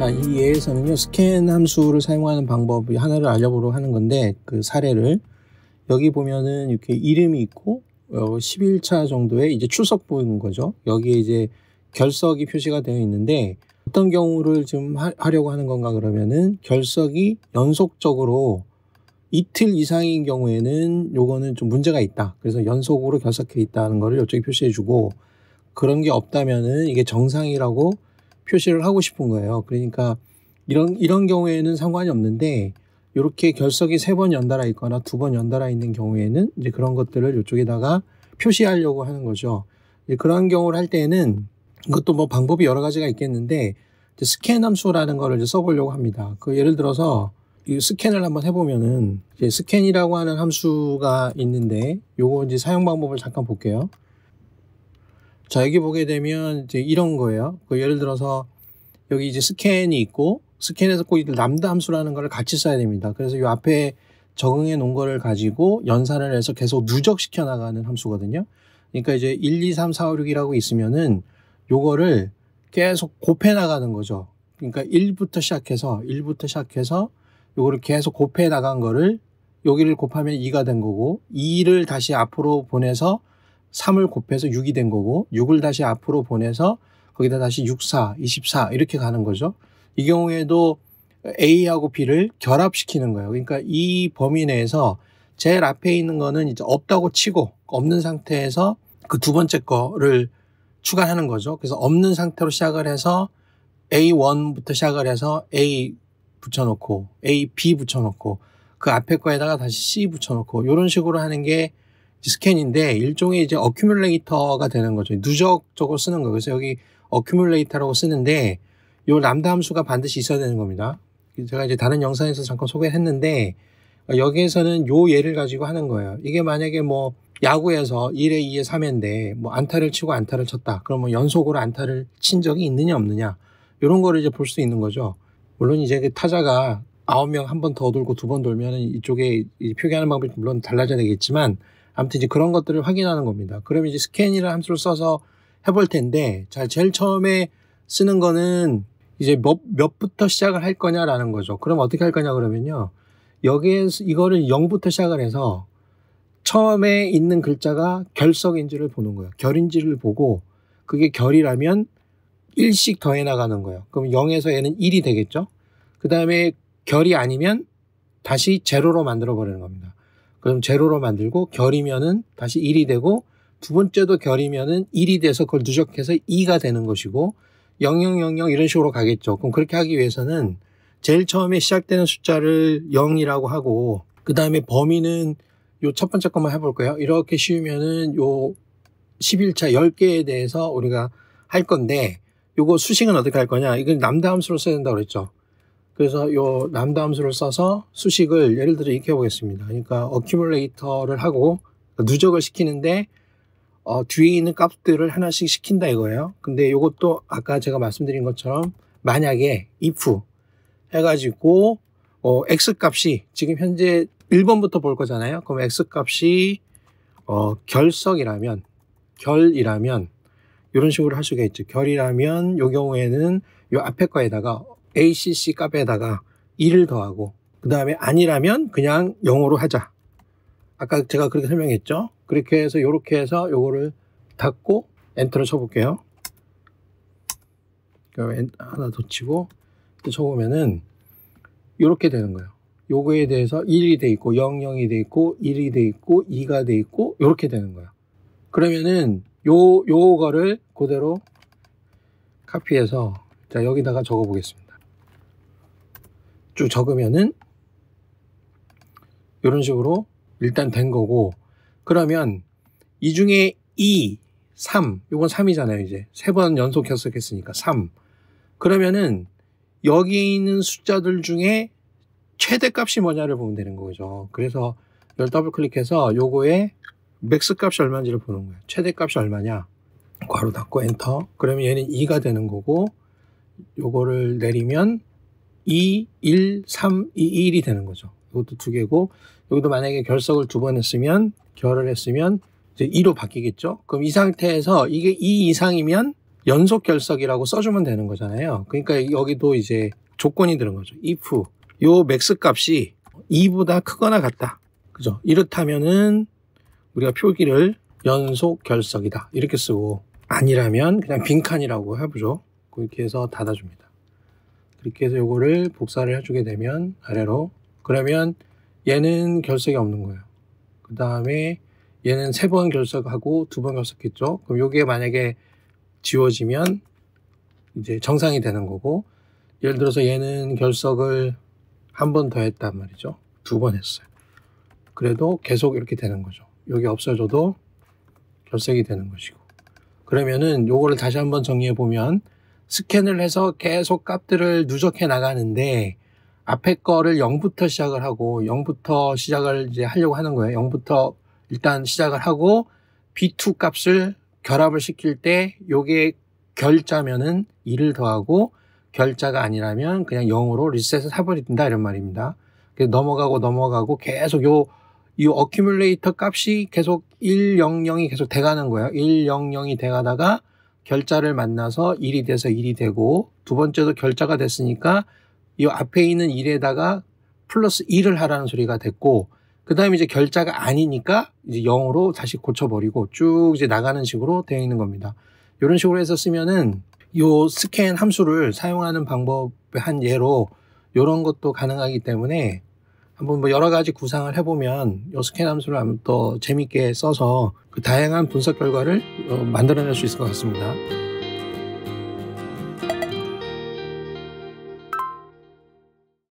자, 이 예에서는요, 스캔 함수를 사용하는 방법 하나를 알려보려고 하는 건데, 그 사례를 여기 보면은 이렇게 이름이 있고 11차 정도의 이제 출석 보이는 거죠. 여기에 이제 결석이 표시가 되어 있는데 어떤 경우를 좀 하려고 하는 건가 그러면은 결석이 연속적으로 이틀 이상인 경우에는 요거는 좀 문제가 있다. 그래서 연속으로 결석해 있다는 거를 이쪽에 표시해 주고, 그런 게 없다면은 이게 정상이라고 표시를 하고 싶은 거예요. 그러니까 이런 경우에는 상관이 없는데, 이렇게 결석이 3번 연달아 있거나 2번 연달아 있는 경우에는 이제 그런 것들을 이쪽에다가 표시하려고 하는 거죠. 이제 그런 경우를 할 때는 이것도 뭐 방법이 여러 가지가 있겠는데, 이제 스캔 함수라는 거를 이제 써보려고 합니다. 그 예를 들어서 이 스캔을 한번 해보면은 이제 스캔이라고 하는 함수가 있는데, 요거 이제 사용 방법을 잠깐 볼게요. 자, 여기 보게 되면 이제 이런 거예요. 그 예를 들어서 여기 이제 스캔이 있고, 스캔에서 꼭 람다 함수라는 걸 같이 써야 됩니다. 그래서 이 앞에 적응해 놓은 거를 가지고 연산을 해서 계속 누적시켜 나가는 함수거든요. 그러니까 이제 1, 2, 3, 4, 5, 6이라고 있으면은 요거를 계속 곱해 나가는 거죠. 그러니까 1부터 시작해서 요거를 계속 곱해 나간 거를 여기를 곱하면 2가 된 거고, 2를 다시 앞으로 보내서 3을 곱해서 6이 된 거고, 6을 다시 앞으로 보내서 거기다 다시 6, 4, 24 이렇게 가는 거죠. 이 경우에도 A하고 B를 결합시키는 거예요. 그러니까 이 범위 내에서 제일 앞에 있는 거는 이제 없다고 치고, 없는 상태에서 그 두 번째 거를 추가하는 거죠. 그래서 없는 상태로 시작을 해서 A1부터 시작을 해서 A 붙여놓고, A, B 붙여놓고, 그 앞에 거에다가 다시 C 붙여놓고, 이런 식으로 하는 게 스캔인데, 일종의 이제 어큐뮬레이터가 되는 거죠. 누적적으로 쓰는 거예요. 그래서 여기 어큐뮬레이터라고 쓰는데, 요 람다 함수가 반드시 있어야 되는 겁니다. 제가 이제 다른 영상에서 잠깐 소개를 했는데, 여기에서는 요 예를 가지고 하는 거예요. 이게 만약에 뭐 야구에서 1회 2회 3회인데 뭐 안타를 치고 안타를 쳤다. 그러면 연속으로 안타를 친 적이 있느냐 없느냐, 요런 거를 이제 볼 수 있는 거죠. 물론 이제 그 타자가 9명 한 번 더 돌고 2번 돌면은 이쪽에 표기하는 방법이 물론 달라져야 되겠지만, 아무튼 이제 그런 것들을 확인하는 겁니다. 그러면 이제 스캔이라는 함수를 써서 해볼 텐데, 자, 제일 처음에 쓰는 거는 이제 몇부터 시작을 할 거냐라는 거죠. 그럼 어떻게 할 거냐 그러면요, 여기에서 이거를 0부터 시작을 해서 처음에 있는 글자가 결석인지를 보는 거예요. 결인지를 보고, 그게 결이라면 1씩 더해 나가는 거예요. 그럼 0에서 얘는 1이 되겠죠. 그 다음에 결이 아니면 다시 제로로 만들어 버리는 겁니다. 그럼 제로로 만들고, 결이면은 다시 1이 되고, 두 번째도 결이면은 1이 돼서 그걸 누적해서 2가 되는 것이고, 0000 이런 식으로 가겠죠. 그럼 그렇게 하기 위해서는 제일 처음에 시작되는 숫자를 0이라고 하고, 그 다음에 범위는 요 첫 번째 것만 해볼 거예요. 이렇게 씌우면은 요 11차 10개에 대해서 우리가 할 건데, 요거 수식은 어떻게 할 거냐, 이건 람다 함수로 써야 된다고 그랬죠. 그래서 요 람다 함수를 써서 수식을 예를 들어 이렇게 해보겠습니다. 그러니까 어큐뮬레이터를 하고 누적을 시키는데 뒤에 있는 값들을 하나씩 시킨다 이거예요. 근데 요것도 아까 제가 말씀드린 것처럼 만약에 if 해가지고 x 값이 지금 현재 1번부터 볼 거잖아요. 그럼 x 값이 결석이라면, 결이라면 이런 식으로 할 수가 있죠. 결이라면 요 경우에는 요 앞에 거에다가 ACC 값에다가 2를 더하고, 그 다음에 아니라면 그냥 0으로 하자. 아까 제가 그렇게 설명했죠. 그렇게 해서 요렇게 해서 요거를 닫고 엔터를 쳐볼게요. 하나 더 치고 또 쳐보면은 요렇게 되는 거예요. 요거에 대해서 1이 돼 있고 00이 돼 있고 1이 돼 있고 2가 돼 있고 요렇게 되는 거예요. 그러면은 요거를 그대로 카피해서 자, 여기다가 적어 보겠습니다. 쭉 적으면은 이런 식으로 일단 된 거고, 그러면 이 중에 2, 3, 이건 3이잖아요. 이제 3번 연속 결석했으니까 3. 그러면은 여기 있는 숫자들 중에 최대값이 뭐냐를 보면 되는 거죠. 그래서 이걸 더블 클릭해서 요거의 맥스 값이 얼마인지를 보는 거예요. 최대값이 얼마냐, 괄호 닫고 엔터. 그러면 얘는 2가 되는 거고, 요거를 내리면 2, 1, 3, 2, 1이 되는 거죠. 이것도 2개고, 여기도 만약에 결석을 2번 했으면, 결을 했으면 이제 2로 바뀌겠죠. 그럼 이 상태에서 이게 2 이상이면 연속 결석이라고 써주면 되는 거잖아요. 그러니까 여기도 이제 조건이 들은 거죠. if 요 맥스 값이 2보다 크거나 같다. 그죠? 이렇다면은 우리가 표기를 연속 결석이다 이렇게 쓰고, 아니라면 그냥 빈칸이라고 해보죠. 그렇게 해서 닫아줍니다. 그렇게 해서 요거를 복사를 해주게 되면 아래로, 그러면 얘는 결석이 없는 거예요. 그 다음에 얘는 3번 결석하고 2번 결석했죠. 그럼 요게 만약에 지워지면 이제 정상이 되는 거고, 예를 들어서 얘는 결석을 한 번 더 했단 말이죠. 2번 했어요. 그래도 계속 이렇게 되는 거죠. 여기 없어져도 결석이 되는 것이고. 그러면은 요거를 다시 한번 정리해 보면, 스캔을 해서 계속 값들을 누적해 나가는데 앞에 거를 0부터 시작을 하고 0부터 시작을 이제 하려고 하는 거예요. 0부터 일단 시작을 하고 B2 값을 결합을 시킬 때 요게 결자면은 2를 더하고, 결자가 아니라면 그냥 0으로 리셋을 해버린다 이런 말입니다. 그래서 넘어가고 계속 이 어큐뮬레이터 값이 계속 100이 계속 돼가는 거예요. 100이 돼가다가 결자를 만나서 1이 돼서 1이 되고, 두 번째도 결자가 됐으니까 이 앞에 있는 1에다가 플러스 1을 하라는 소리가 됐고, 그 다음에 이제 결자가 아니니까 이제 0으로 다시 고쳐버리고 쭉 이제 나가는 식으로 되어 있는 겁니다. 이런 식으로 해서 쓰면은 요 스캔 함수를 사용하는 방법의 한 예로 이런 것도 가능하기 때문에 한번 뭐 여러 가지 구상을 해보면 요 스캔 함수를 한번 더 재밌게 써서 그 다양한 분석 결과를 만들어낼 수 있을 것 같습니다.